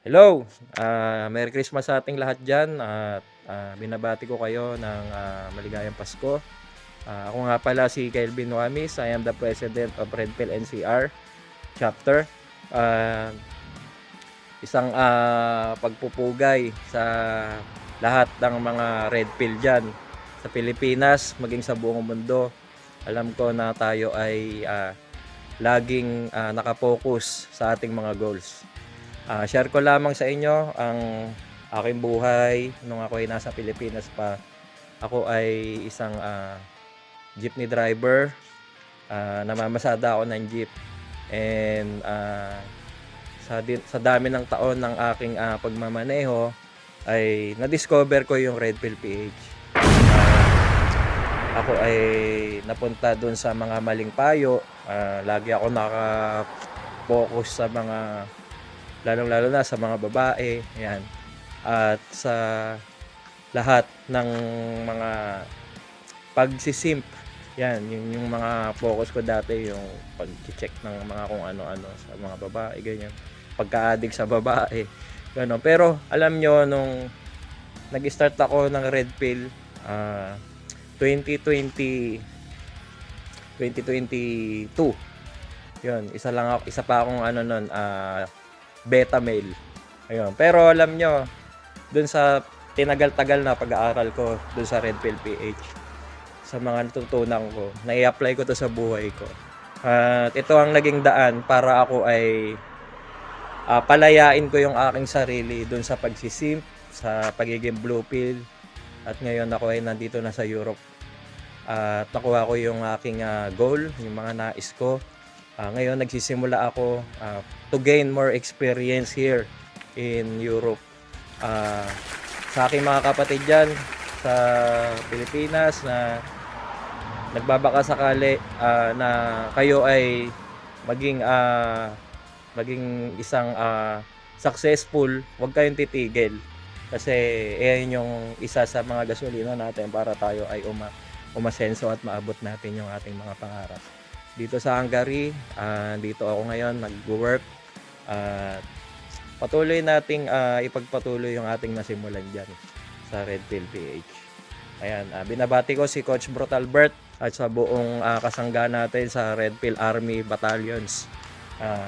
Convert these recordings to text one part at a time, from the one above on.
Hello, Merry Christmas sa ating lahat dyan at binabati ko kayo ng maligayang Pasko. Ako nga pala si Kelvin Nuamis, I am the President of Redpill NCR Chapter. Ah, Isang pagpupugay sa lahat ng mga Redpill dyan sa Pilipinas, maging sa buong mundo. Alam ko na tayo ay laging nakapokus sa ating mga goals. Share ko lamang sa inyo ang aking buhay nung ako ay nasa Pilipinas pa. Ako ay isang jeepney driver. Namamasada ako ng jeep. And sa dami ng taon ng aking pagmamaneho ay na-discover ko yung Redpill PH. Ako ay napunta doon sa mga maling payo. Lagi ako naka-focus sa mga lalong-lalo na sa mga babae, yan. At sa lahat ng mga pagsisimp, yan, yung mga focus ko dati, yung pag-check ng mga kung ano-ano sa mga babae, ganyan. Pagka-addict sa babae, gano'n. Pero alam nyo, nung nag-start ako ng Red Pill, 2022, yun, isa pa akong beta male. Ayun. Pero alam nyo, dun sa tinagal-tagal na pag-aaral ko dun sa Red Pill PH, sa mga natutunan ko, nai-apply ko to sa buhay ko. At ito ang naging daan para ako ay palayain ko yung aking sarili dun sa pagsisimp, sa pagiging blue pill. At ngayon ako ay nandito na sa Europe. At nakuha ko yung aking goal, yung mga nais ko. Ngayon nagsisimula ako to gain more experience here in Europe. Sa aking mga kapatid dyan sa Pilipinas na nagbabaka sakali na kayo ay maging isang successful, huwag kayong titigil. Kasi yan yung isa sa mga gasolina natin para tayo ay umasenso at maabot natin yung ating mga pangarap. Dito sa Hungary, dito ako ngayon nag-work. Patuloy nating ipagpatuloy yung ating nasimulan dyan sa Red Pill PH. Ayan, binabati ko si Coach Brutal Bert at sa buong kasangga natin sa Red Pill Army Battalions.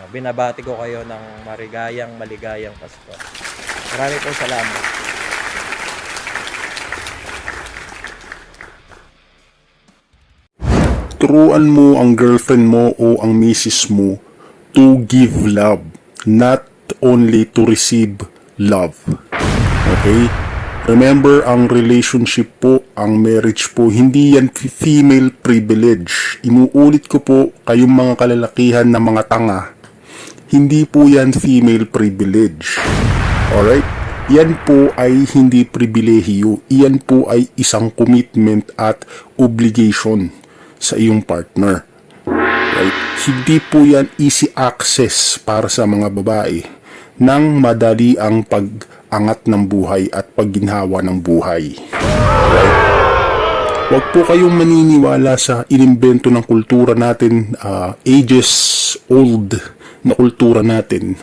Binabati ko kayo ng maligayang Pasko. Marami pong salamat. Turuan mo ang girlfriend mo o ang misis mo to give love, not only to receive love. Okay? Remember, ang relationship po, ang marriage po, hindi yan female privilege. Inuulit ko po, kayong mga kalalakihan na mga tanga, hindi po yan female privilege. Alright? Yan po ay hindi pribilehiyo. Yan po ay isang commitment at obligation sa iyong partner. Right? Hindi po yan easy access para sa mga babae nang madali ang pag-angat ng buhay at pagginhawa ng buhay. Right? Huwag po kayong maniniwala sa inimbento ng kultura natin, ages old na kultura natin,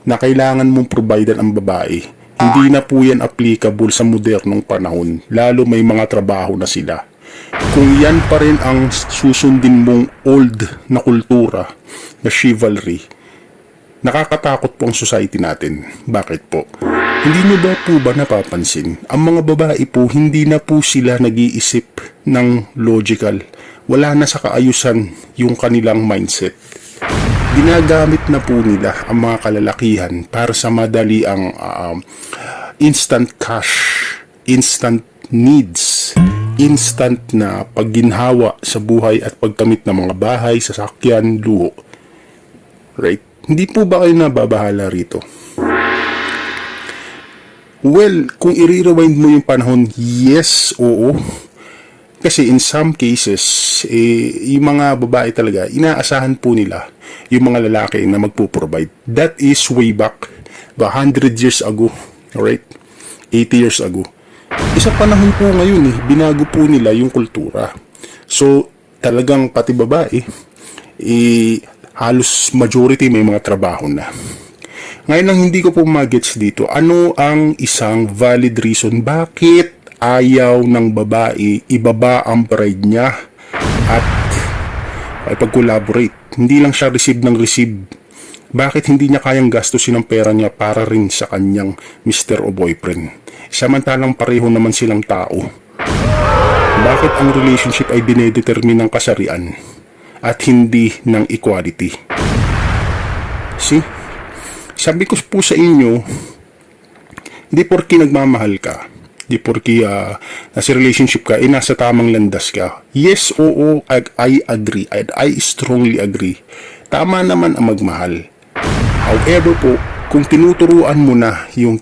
na kailangan mong provider ang babae. Hindi na po yan applicable sa modernong panahon, lalo may mga trabaho na sila. Kung yan pa rin ang susundin mong old na kultura, na chivalry, nakakatakot po ang society natin. Bakit po? Hindi nyo ba po ba napapansin? Ang mga babae po, hindi na po sila nag-iisip ng logical. Wala na sa kaayusan yung kanilang mindset. Ginagamit na po nila ang mga kalalakihan para sa madali ang instant cash, instant needs, instant na pagginhawa sa buhay at pagkamit ng mga bahay, sasakyan, luho. Right? Hindi po ba kayo nababahala rito? Well, kung i-rewind mo yung panahon, yes, oo. Kasi in some cases, yung mga babae talaga, inaasahan po nila yung mga lalaki na magpo-provide. That is way back, 100 years ago, alright? 80 years ago. Isa panahon po ngayon binago po nila yung kultura. So, talagang pati babae, halos majority may mga trabaho na. Ngayon ang hindi ko po magets dito, ano ang isang valid reason bakit ayaw ng babae ibaba ang pride niya at ay pag-collaborate? Hindi lang siya receive ng receive. Bakit hindi niya kayang gastusin ang pera niya para rin sa kanyang mister o boyfriend? Samantalang pareho naman silang tao. Bakit ang relationship ay dinedetermine ng kasarian at hindi ng equality? See? Sabi ko po sa inyo, hindi porki nagmamahal ka, hindi porki nasa relationship ka, nasa tamang landas ka. Yes, oo, I agree, and I strongly agree. Tama naman ang magmahal. However po, kung tinuturuan mo na yung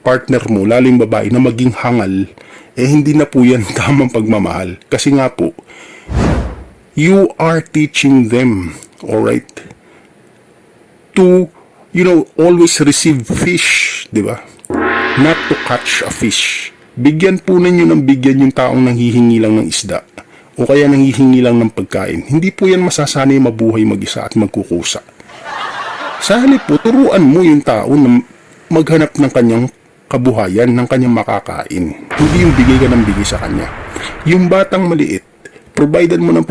partner mo, lalo yung babae, na maging hangal, hindi na po yan tamang pagmamahal. Kasi nga po, you are teaching them, alright, to always receive fish, di ba? Not to catch a fish. Bigyan po ninyo ng bigyan yung taong nanghihingi lang ng isda o kaya nanghihingi lang ng pagkain. Hindi po yan masasanay mabuhay mag-isa at magkukusa. Sa halip po, turuan mo yung tao na maghanap ng kanyang kabuhayan, ng kanyang makakain. Hindi yung bigay ka ng bigay sa kanya. Yung batang maliit, providean mo ng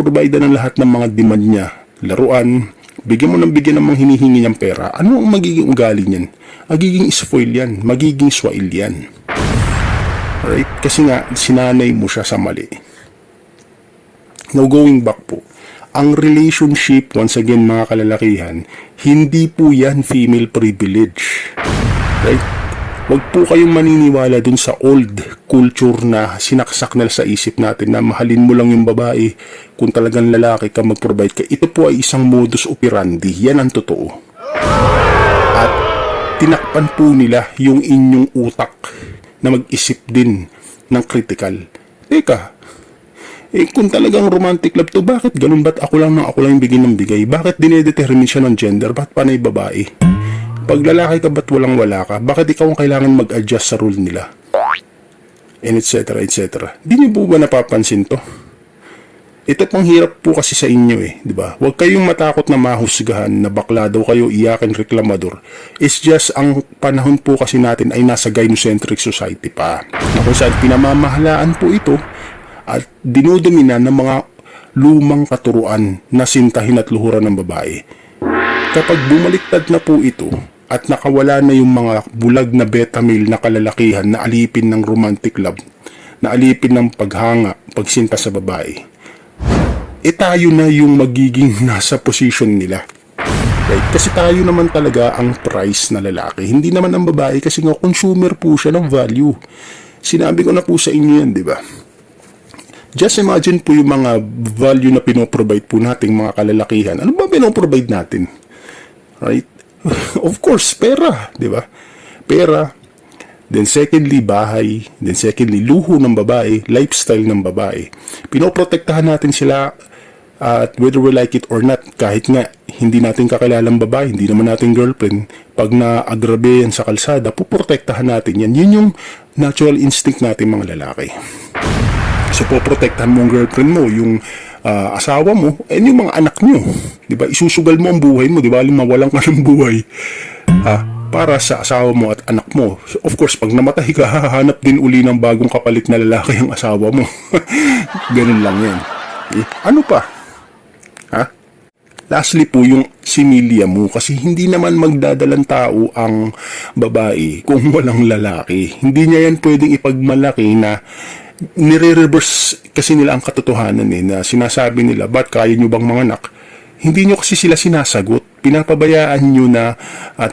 lahat ng mga demand niya. Laruan, bigyan mo ng bigyan ng mga hinihingi niyang pera. Ano ang magiging ugali niyan? Magiging spoil yan. Magiging swail yan. Alright? Kasi nga, sinanay mo siya sa mali. Now, going back po. Ang relationship, once again mga kalalakihan, hindi po yan female privilege. Right? Huwag po kayong maniniwala dun sa old culture na sinaksak na sa isip natin na mahalin mo lang yung babae kung talagang lalaki ka, mag-provide ka. Ito po ay isang modus operandi. Yan ang totoo. At tinakpan po nila yung inyong utak na mag-isip din ng critical. Teka, kung talagang romantic love to, bakit ganun? Ba't ako lang yung bigay ng bigay? Bakit dinedetermine siya ng gender? Ba't panay babae? Pag lalaki ka, ba't walang-wala ka? Bakit ikaw ang kailangan mag-adjust sa rule nila? And etc. etc. Di niyo po ba napapansin to? Ito pang hirap po kasi sa inyo di ba? Huwag kayong matakot na mahusgahan na bakla daw kayo, iyakin, reklamador. It's just ang panahon po kasi natin ay nasa gynocentric society pa. Na kung saan pinamamahalaan po ito at dinudumina ng mga lumang katuruan na sintahin at luhuran ng babae. Kapag bumaliktad na po ito at nakawala na yung mga bulag na beta male na kalalakihan na alipin ng romantic love, na alipin ng paghanga, pagsinta sa babae, tayo na yung magiging nasa position nila. Right? Kasi tayo naman talaga ang price na lalaki. Hindi naman ang babae kasi nga consumer po siya ng value. Sinabi ko na po sa inyo yan, di ba? Just imagine po yung mga value na pinoprovide po nating mga kalalakihan. Ano ba pinoprovide natin? Right? Of course, pera, di ba? Pera. Then secondly, bahay. Then secondly, luho ng babae, lifestyle ng babae. Pinoprotektahan natin sila at whether we like it or not, kahit nga hindi natin kakilalang babae, hindi naman natin girlfriend, pag na-agrabe yan sa kalsada, puprotektahan natin yan. Yun yung natural instinct natin mga lalaki. So, poprotektahan mo ang girlfriend mo, yung asawa mo, and yung mga anak nyo. Diba? Isusugal mo ang buhay mo, diba? Mawalan ka ng buhay. Para sa asawa mo at anak mo. So, of course, pag namatay ka, hahanap din uli ng bagong kapalit na lalaki ang asawa mo. Ganun lang yan. Ano pa? Lastly po, yung similya mo. Kasi hindi naman magdadalang tao ang babae kung walang lalaki. Hindi niya yan pwedeng ipagmalaki na nire-reverse kasi nila ang katotohanan na sinasabi nila, ba't kaya nyo bang manganak? Hindi nyo kasi sila sinasagot. Pinapabayaan nyo na at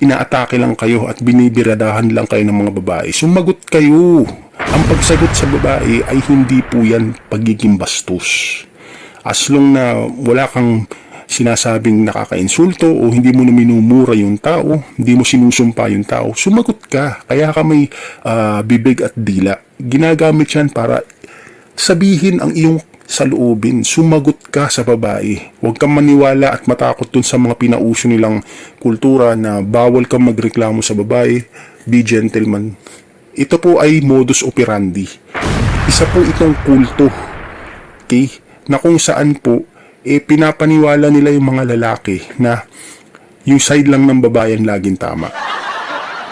inaatake lang kayo at binibiradahan lang kayo ng mga babae. Sumagot kayo. Ang pagsagot sa babae ay hindi po yan pagiging bastos. As long na wala kang sinasabing nakakainsulto o hindi mo na minumura yung tao, hindi mo sinusumpa yung tao, sumagot ka. Kaya ka may bibig at dila. Ginagamit yan para sabihin ang iyong saloobin. Sumagot ka sa babae. Huwag kang maniwala at matakot dun sa mga pinauso nilang kultura na bawal kang magreklamo sa babae. Be gentleman. Ito po ay modus operandi. Isa po itong kulto. Okay? Na kung saan po pinapaniwala nila yung mga lalaki na yung side lang ng babae ang laging tama.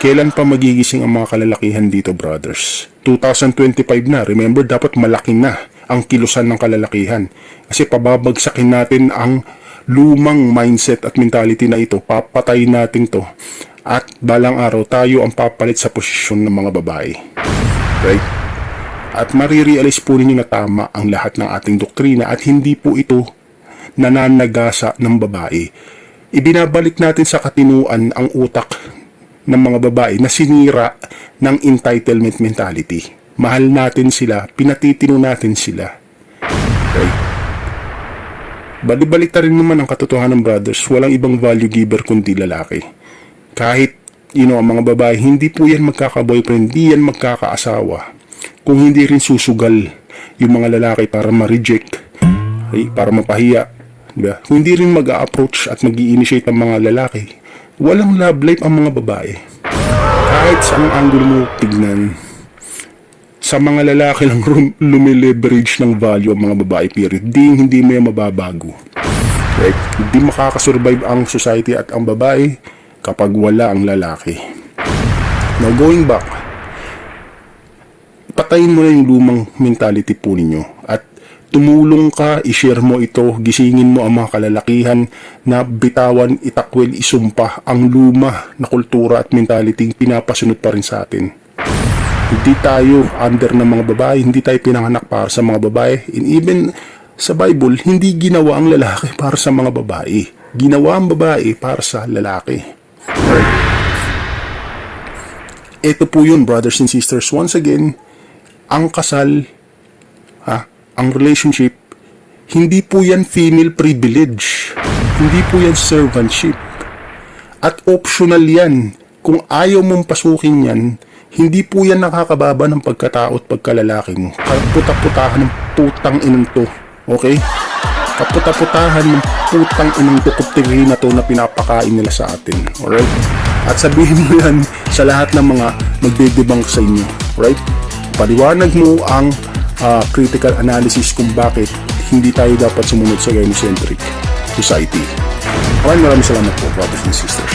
Kailan pa magigising ang mga kalalakihan dito, brothers? 2025 na. Remember, dapat malaki na ang kilusan ng kalalakihan. Kasi pababagsakin natin ang lumang mindset at mentality na ito. Papatayin natin to. At balang araw, tayo ang papalit sa posisyon ng mga babae. Right? At marirealize po ninyo na tama ang lahat ng ating doktrina at hindi po ito nananagasa ng babae. Ibinabalik natin sa katinuan ang utak ng mga babae na sinira ng entitlement mentality. Mahal natin sila, pinatitino natin sila. Okay? Balibalik ta rin naman ang katotohanan, brothers. Walang ibang value giver kundi lalaki. Kahit, ang mga babae, hindi po yan magkaka-boyfriend, hindi yan magkakaasawa. Kung hindi rin susugal yung mga lalaki para ma-reject, okay? Para mapahiya. Diba? Kung hindi rin mag-a-approach at mag-i-initiate ang mga lalaki, walang love life ang mga babae. Kahit sa ang angle mo tignan, sa mga lalaki lang lumileverage ng value ang mga babae, period. Hindi mo yan mababago. Right? Hindi makakasurvive ang society at ang babae kapag wala ang lalaki. Now, going back, patayin mo na yung lumang mentality po ninyo at tumulong ka, i-share mo ito, gisingin mo ang mga kalalakihan na bitawan, itakwil, isumpa ang luma na kultura at mentality pinapasunod pa rin sa atin. Hindi tayo under ng mga babae, hindi tayo pinanganak para sa mga babae. And even sa Bible, hindi ginawa ang lalaki para sa mga babae. Ginawa ang babae para sa lalaki. Right? Ito po yun, brothers and sisters. Once again, ang kasal, ang relationship, hindi po yan female privilege. Hindi po yan servantship. At optional yan. Kung ayaw mong pasukin yan, hindi po yan nakakababa ng pagkatao at pagkalalaki mo. Kaputa-putahan ng putang inang to. Okay? Kaputa-putahan ng putang inang tukot-tiri na to na pinapakain nila sa atin. Alright? At sabihin mo yan sa lahat ng mga magdedebunk sa inyo. Right? Paliwanag mo ang critical analysis kung bakit hindi tayo dapat sumunod sa gynocentric society. Maraming salamat po, brothers and sisters.